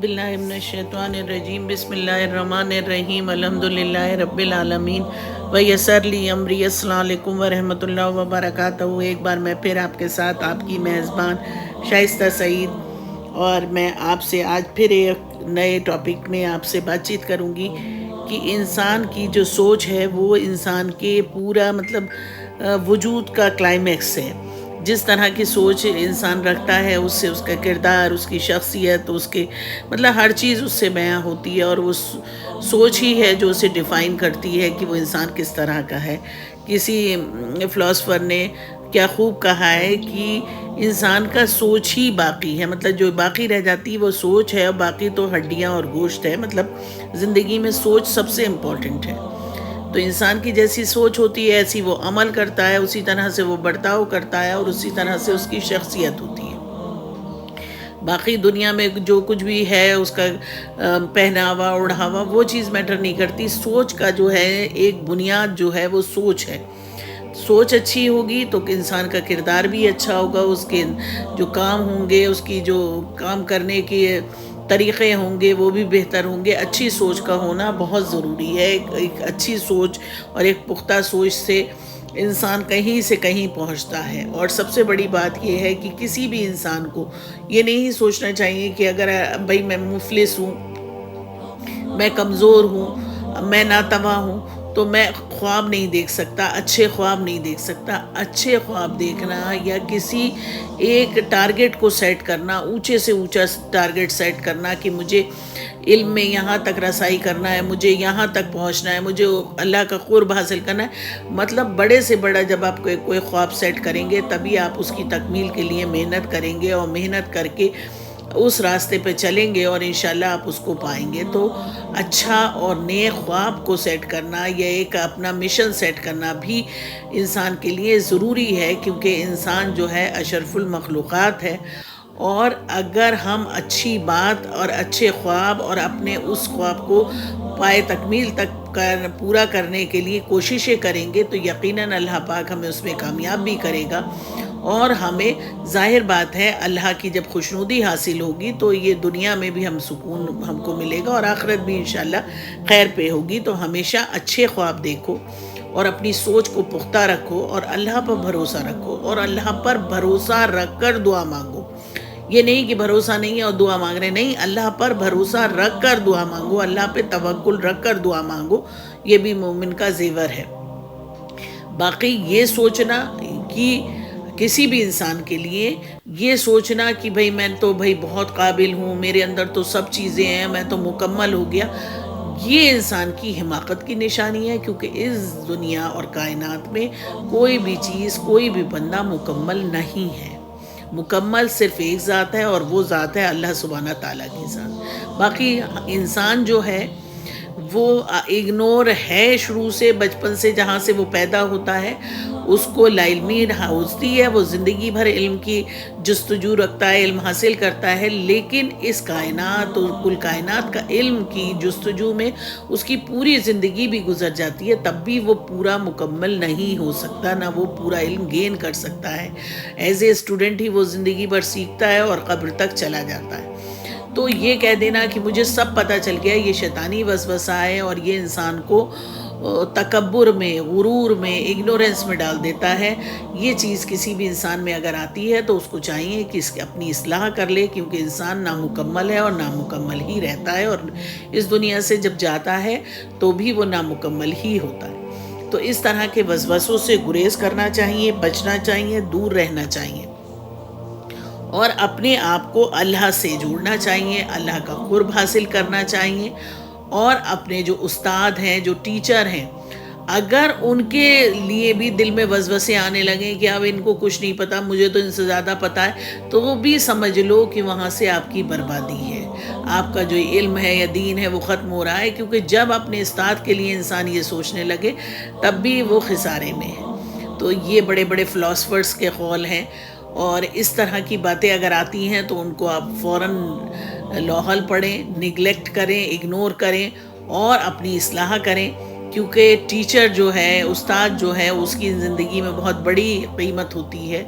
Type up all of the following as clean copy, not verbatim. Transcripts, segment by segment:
باللہ من الشیطان الرجیم بسم اللہ الرحمن الرحیم الحمدللہ رب العالمین ویسر لی امری۔ السلام علیکم ورحمۃ اللہ وبرکاتہ۔ ایک بار میں پھر آپ کے ساتھ آپ کی میزبان شائستہ سعید، اور میں آپ سے آج پھر ایک نئے ٹاپک میں آپ سے بات چیت کروں گی کہ انسان کی جو سوچ ہے وہ انسان کے پورا وجود کا کلائمیکس ہے۔ جس طرح کی سوچ انسان رکھتا ہے اس سے اس کا کردار، اس کی شخصیت، اس کے ہر چیز اس سے بیاں ہوتی ہے، اور وہ سوچ ہی ہے جو اسے ڈیفائن کرتی ہے کہ وہ انسان کس طرح کا ہے۔ کسی فلاسفر نے کیا خوب کہا ہے کہ انسان کا سوچ ہی باقی ہے، جو باقی رہ جاتی ہے وہ سوچ ہے، اور باقی تو ہڈیاں اور گوشت ہے۔ زندگی میں سوچ سب سے امپورٹنٹ ہے۔ تو انسان کی جیسی سوچ ہوتی ہے ایسی وہ عمل کرتا ہے، اسی طرح سے وہ برتاؤ کرتا ہے، اور اسی طرح سے اس کی شخصیت ہوتی ہے۔ باقی دنیا میں جو کچھ بھی ہے، اس کا پہناوا اوڑھاوا، وہ چیز میٹر نہیں کرتی۔ سوچ کا جو ہے ایک بنیاد جو ہے وہ سوچ ہے۔ سوچ اچھی ہوگی تو انسان کا کردار بھی اچھا ہوگا، اس کے جو کام ہوں گے، اس کی جو کام کرنے کے طریقے ہوں گے وہ بھی بہتر ہوں گے۔ اچھی سوچ کا ہونا بہت ضروری ہے۔ ایک اچھی سوچ اور ایک پختہ سوچ سے انسان کہیں سے کہیں پہنچتا ہے۔ اور سب سے بڑی بات یہ ہے کہ کسی بھی انسان کو یہ نہیں سوچنا چاہیے کہ اگر میں مفلس ہوں، میں کمزور ہوں، میں ناتواں ہوں تو میں خواب نہیں دیکھ سکتا، اچھے خواب نہیں دیکھ سکتا۔ اچھے خواب دیکھنا یا کسی ایک ٹارگٹ کو سیٹ کرنا، اونچے سے اونچا ٹارگٹ سیٹ کرنا کہ مجھے علم میں یہاں تک رسائی کرنا ہے، مجھے یہاں تک پہنچنا ہے، مجھے اللہ کا قرب حاصل کرنا ہے۔ بڑے سے بڑا جب آپ کوئی خواب سیٹ کریں گے تبھی آپ اس کی تکمیل کے لیے محنت کریں گے، اور محنت کر کے اس راستے پہ چلیں گے، اور انشاءاللہ آپ اس کو پائیں گے۔ تو اچھا اور نیک خواب کو سیٹ کرنا یا ایک اپنا مشن سیٹ کرنا بھی انسان کے لیے ضروری ہے، کیونکہ انسان جو ہے اشرف المخلوقات ہے۔ اور اگر ہم اچھی بات اور اچھے خواب اور اپنے اس خواب کو پائے تکمیل تک پورا کرنے کے لیے کوششیں کریں گے تو یقیناً اللہ پاک ہمیں اس میں کامیاب بھی کرے گا، اور ہمیں ظاہر بات ہے اللہ کی جب خوشنودی حاصل ہوگی تو یہ دنیا میں بھی سکون ہم کو ملے گا، اور آخرت بھی انشاءاللہ خیر پہ ہوگی۔ تو ہمیشہ اچھے خواب دیکھو اور اپنی سوچ کو پختہ رکھو، اور اللہ پر بھروسہ رکھو، اور اللہ پر بھروسہ رکھ کر دعا مانگو۔ یہ نہیں کہ بھروسہ نہیں ہے اور دعا مانگ رہے، نہیں، اللہ پر بھروسہ رکھ کر دعا مانگو، اللہ پہ توکل رکھ کر دعا مانگو۔ یہ بھی مومن کا زیور ہے۔ باقی یہ سوچنا کہ کسی بھی انسان کے لیے یہ سوچنا کہ میں تو بہت قابل ہوں، میرے اندر تو سب چیزیں ہیں، میں تو مکمل ہو گیا، یہ انسان کی حماقت کی نشانی ہے۔ کیونکہ اس دنیا اور کائنات میں کوئی بھی چیز، کوئی بھی بندہ مکمل نہیں ہے۔ مکمل صرف ایک ذات ہے، اور وہ ذات ہے اللہ سبحانہ تعالیٰ کی ذات۔ باقی انسان جو ہے وہ اگنور ہے شروع سے، بچپن سے جہاں سے وہ پیدا ہوتا ہے اس کو لا علمی ہوتی ہے، وہ زندگی بھر علم کی جستجو رکھتا ہے، علم حاصل کرتا ہے، لیکن اس کائنات اور کل کائنات کا علم کی جستجو میں اس کی پوری زندگی بھی گزر جاتی ہے، تب بھی وہ پورا مکمل نہیں ہو سکتا، نہ وہ پورا علم گین کر سکتا ہے۔ ایز اے اسٹوڈنٹ ہی وہ زندگی بھر سیکھتا ہے اور قبر تک چلا جاتا ہے۔ تو یہ کہہ دینا کہ مجھے سب پتہ چل گیا، یہ شیطانی وسوسہ ہے، اور یہ انسان کو تکبر میں، غرور میں، اگنورنس میں ڈال دیتا ہے۔ یہ چیز کسی بھی انسان میں اگر آتی ہے تو اس کو چاہیے کہ اپنی اصلاح کر لے، کیونکہ انسان نامکمل ہے اور نامکمل ہی رہتا ہے، اور اس دنیا سے جب جاتا ہے تو بھی وہ نامکمل ہی ہوتا ہے۔ تو اس طرح کے وسوسوں سے گریز کرنا چاہیے، بچنا چاہیے، دور رہنا چاہیے، اور اپنے آپ کو اللہ سے جوڑنا چاہیے، اللہ کا قرب حاصل کرنا چاہیے۔ اور اپنے جو استاد ہیں، جو ٹیچر ہیں، اگر ان کے لیے بھی دل میں وسوسے آنے لگیں کہ اب ان کو کچھ نہیں پتا، مجھے تو ان سے زیادہ پتا ہے، تو وہ بھی سمجھ لو کہ وہاں سے آپ کی بربادی ہے، آپ کا جو علم ہے یا دین ہے وہ ختم ہو رہا ہے۔ کیونکہ جب اپنے استاد کے لیے انسان یہ سوچنے لگے تب بھی وہ خسارے میں ہے۔ تو یہ بڑے بڑے فلاسفرز کے قول ہیں، اور اس طرح کی باتیں اگر آتی ہیں تو ان کو آپ فوراً لاحل پڑھیں، نگلیکٹ کریں، اگنور کریں، اور اپنی اصلاح کریں، کیونکہ ٹیچر جو ہے، استاد جو ہے، اس کی زندگی میں بہت بڑی قیمت ہوتی ہے۔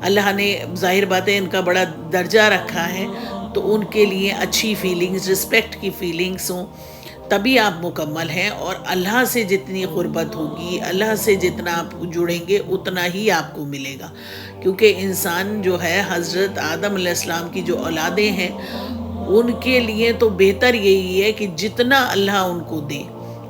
اللہ نے ظاہر باتیں ان کا بڑا درجہ رکھا ہے، تو ان کے لیے اچھی فیلنگز، رسپیکٹ کی فیلنگس ہوں، تبھی آپ مکمل ہیں. اور اللہ سے جتنی قربت ہوگی، اللہ سے جتنا آپ جڑیں گے اتنا ہی آپ کو ملے گا. کیونکہ انسان جو ہے، حضرت آدم علیہ السلام کی جو اولادیں ہیں، ان کے لیے تو بہتر یہی ہے کہ جتنا اللہ ان کو دے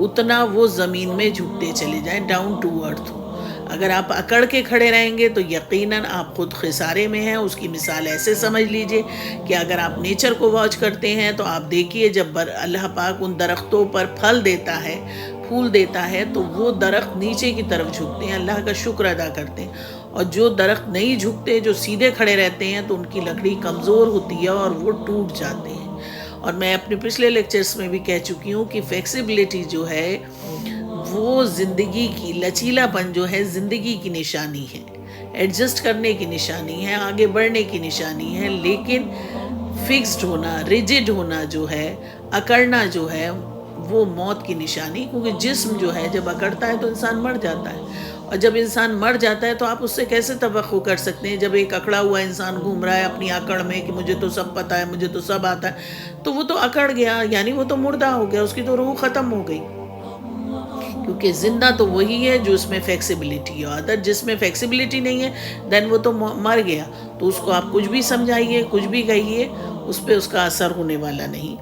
اتنا وہ زمین میں جھکتے چلے جائیں، ڈاؤن ٹو ارتھ ہو. اگر آپ اکڑ کے کھڑے رہیں گے تو یقیناً آپ خود خسارے میں ہیں. اس کی مثال ایسے سمجھ لیجئے کہ اگر آپ نیچر کو واچ کرتے ہیں تو آپ دیکھیے جب اللہ پاک ان درختوں پر پھل دیتا ہے، پھول دیتا ہے، تو وہ درخت نیچے کی طرف جھکتے ہیں، اللہ کا شکر ادا کرتے ہیں. اور جو درخت نہیں جھکتے، جو سیدھے کھڑے رہتے ہیں، تو ان کی لکڑی کمزور ہوتی ہے اور وہ ٹوٹ جاتے ہیں. اور میں اپنے پچھلے لیکچرز میں بھی کہہ چکی ہوں کہ فلیکسیبلٹی جو ہے وہ زندگی کی، لچیلا پن جو ہے زندگی کی نشانی ہے، ایڈجسٹ کرنے کی نشانی ہے، آگے بڑھنے کی نشانی ہے. لیکن فکسڈ ہونا، ریجڈ ہونا جو ہے، اکڑنا جو ہے، وہ موت کی نشانی. کیونکہ جسم جو ہے جب اکڑتا ہے تو انسان مر جاتا ہے. اور جب انسان مر جاتا ہے تو آپ اس سے کیسے توقع کر سکتے ہیں؟ جب ایک اکڑا ہوا انسان گھوم رہا ہے اپنی اکڑ میں کہ مجھے تو سب پتہ ہے، مجھے تو سب آتا ہے، تو وہ تو اکڑ گیا، یعنی وہ تو مردہ ہو گیا، اس کی تو روح ختم ہو گئی. کیونکہ زندہ تو وہی ہے جو اس میں فلیکسیبلٹی ہے. اگر جس میں فلیکسیبلٹی نہیں ہے دین وہ تو مر گیا. تو اس کو آپ کچھ بھی سمجھائیے، کچھ بھی کہیے، اس پہ اس کا اثر ہونے والا نہیں.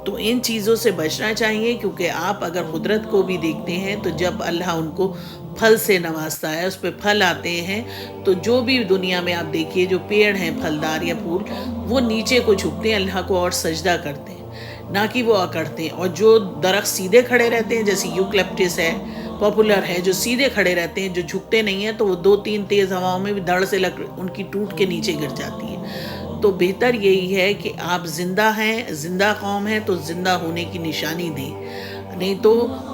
تو ان چیزوں سے بچنا چاہیے. کیونکہ آپ اگر قدرت کو بھی دیکھتے ہیں تو جب اللہ ان کو پھل سے نوازتا ہے، اس پہ پھل آتے ہیں، تو جو بھی دنیا میں آپ دیکھیے جو پیڑ ہیں پھلدار یا پھول، وہ نیچے کو جھکتے ہیں اللہ کو اور سجدہ کرتے ہیں، نہ کہ وہ اکڑتے ہیں. اور جو درخت سیدھے کھڑے رہتے ہیں، جیسے یوکلپٹس ہے، پاپولر ہے، جو سیدھے کھڑے رہتے ہیں، جو جھکتے نہیں ہیں، تو وہ 2-3 تیز ہواؤں میں بھی دھڑ سے ان کی ٹوٹ کے نیچے گر جاتی ہے. تو بہتر یہی ہے کہ آپ زندہ ہیں، زندہ قوم ہیں تو زندہ ہونے کی نشانی دیں. نہیں تو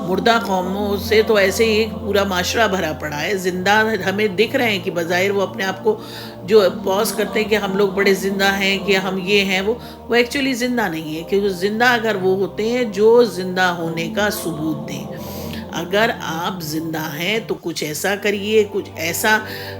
مردہ قوموں سے تو ایسے ہی ایک پورا معاشرہ بھرا پڑا ہے. زندہ ہمیں دکھ رہے ہیں کہ بظاہر وہ اپنے آپ کو جو پوز کرتے ہیں کہ ہم لوگ بڑے زندہ ہیں، کہ ہم یہ ہیں، وہ ایکچولی زندہ نہیں ہے. کیونکہ زندہ اگر وہ ہوتے ہیں جو زندہ ہونے کا ثبوت دیں. اگر آپ زندہ ہیں تو کچھ ایسا کریے، کچھ ایسا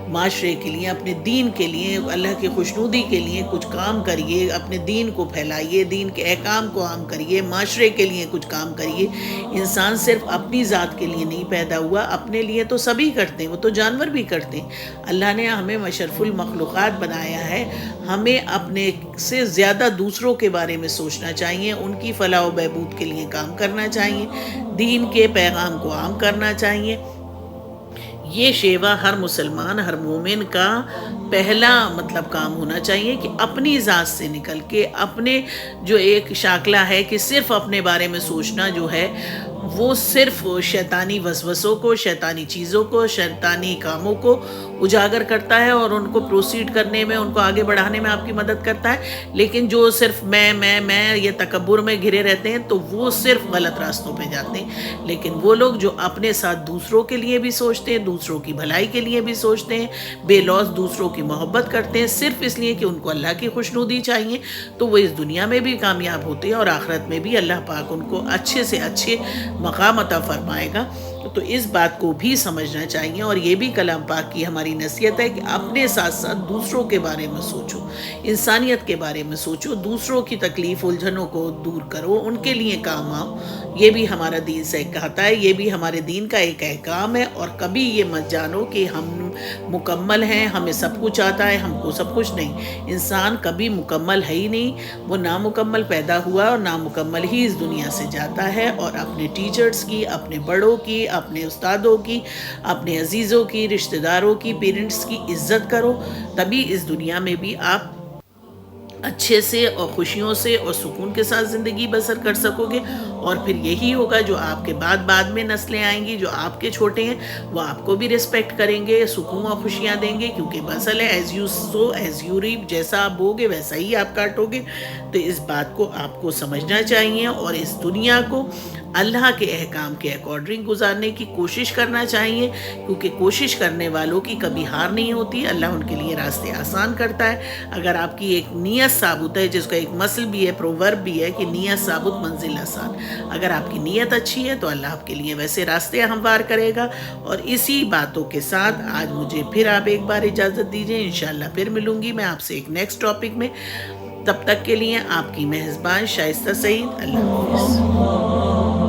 معاشرے کے لیے، اپنے دین کے لیے، اللہ کی خوشنودی کے لیے کچھ کام کریے، اپنے دین کو پھیلائیے، دین کے احکام کو عام کریے، معاشرے کے لیے کچھ کام کریے. انسان صرف اپنی ذات کے لیے نہیں پیدا ہوا، اپنے لیے تو سبھی کرتے ہیں، وہ تو جانور بھی کرتے ہیں. اللہ نے ہمیں مشرف المخلوقات بنایا ہے. ہمیں اپنے سے زیادہ دوسروں کے بارے میں سوچنا چاہیے، ان کی فلاح و بہبود کے لیے کام کرنا چاہیے، دین کے پیغام کو عام کرنا چاہیے. یہ شیوا ہر مسلمان، ہر مومن کا پہلا کام ہونا چاہیے کہ اپنی ذات سے نکل کے اپنے جو ایک شاکلہ ہے کہ صرف اپنے بارے میں سوچنا جو ہے، وہ صرف شیطانی وسوسوں کو، شیطانی چیزوں کو، شیطانی کاموں کو اجاگر کرتا ہے اور ان کو پروسیڈ کرنے میں، ان کو آگے بڑھانے میں آپ کی مدد کرتا ہے. لیکن جو صرف میں یہ تکبر میں گھرے رہتے ہیں تو وہ صرف غلط راستوں پہ جاتے ہیں. لیکن وہ لوگ جو اپنے ساتھ دوسروں کے لیے بھی سوچتے ہیں، دوسروں کی بھلائی کے لیے بھی سوچتے ہیں، بے لوث دوسروں کی محبت کرتے ہیں صرف اس لیے کہ ان کو اللہ کی خوشنودی چاہیے، تو وہ اس دنیا میں بھی کامیاب ہوتے ہیں اور آخرت میں بھی اللہ پاک ان کو اچھے سے اچھے مقام عطا فرمائے گا. تو اس بات کو بھی سمجھنا چاہیے. اور یہ بھی کلام پاک کی ہماری نصیحت ہے کہ اپنے ساتھ ساتھ دوسروں کے بارے میں سوچو، انسانیت کے بارے میں سوچو، دوسروں کی تکلیف الجھنوں کو دور کرو، ان کے لیے کام آؤ. یہ بھی ہمارا دین سے کہتا ہے، یہ بھی ہمارے دین کا ایک احکام ہے. اور کبھی یہ مت جانو کہ ہم مکمل ہیں، ہمیں سب کچھ آتا ہے، ہم کو سب کچھ نہیں. انسان کبھی مکمل ہے ہی نہیں، وہ نامکمل پیدا ہوا اور نامکمل ہی اس دنیا سے جاتا ہے. اور اپنے ٹیچرز کی، اپنے بڑوں کی، اپنے استادوں کی، اپنے عزیزوں کی، رشتہ داروں کی، پیرنٹس کی عزت کرو، تبھی اس دنیا میں بھی آپ اچھے سے اور خوشیوں سے اور سکون کے ساتھ زندگی بسر کر سکو گے. اور پھر یہی ہوگا جو آپ کے بعد میں نسلیں آئیں گی، جو آپ کے چھوٹے ہیں، وہ آپ کو بھی رسپیکٹ کریں گے، سکون اور خوشیاں دیں گے. کیونکہ مسئلہ ہے as you sow as you reap, جیسا آپ بوگے ویسا ہی آپ کاٹو گے. تو اس بات کو آپ کو سمجھنا چاہیے اور اس دنیا کو اللہ کے احکام کے اکارڈنگ گزارنے کی کوشش کرنا چاہیے. کیونکہ کوشش کرنے والوں کی کبھی ہار نہیں ہوتی، اللہ ان کے لیے راستے آسان کرتا ہے. اگر آپ کی ایک نیت ثابت ہے، جس کا ایک مثل بھی ہے، پروورب بھی ہے کہ نیت ثابت منزل آسان. اگر آپ کی نیت اچھی ہے تو اللہ آپ کے لیے ویسے راستے ہموار کرے گا. اور اسی باتوں کے ساتھ آج مجھے پھر آپ ایک بار اجازت دیجیے، انشاءاللہ پھر ملوں گی میں آپ سے ایک نیکسٹ ٹاپک میں. تب تک کے لیے آپ کی میزبان شائستہ سعید، اللہ حافظ۔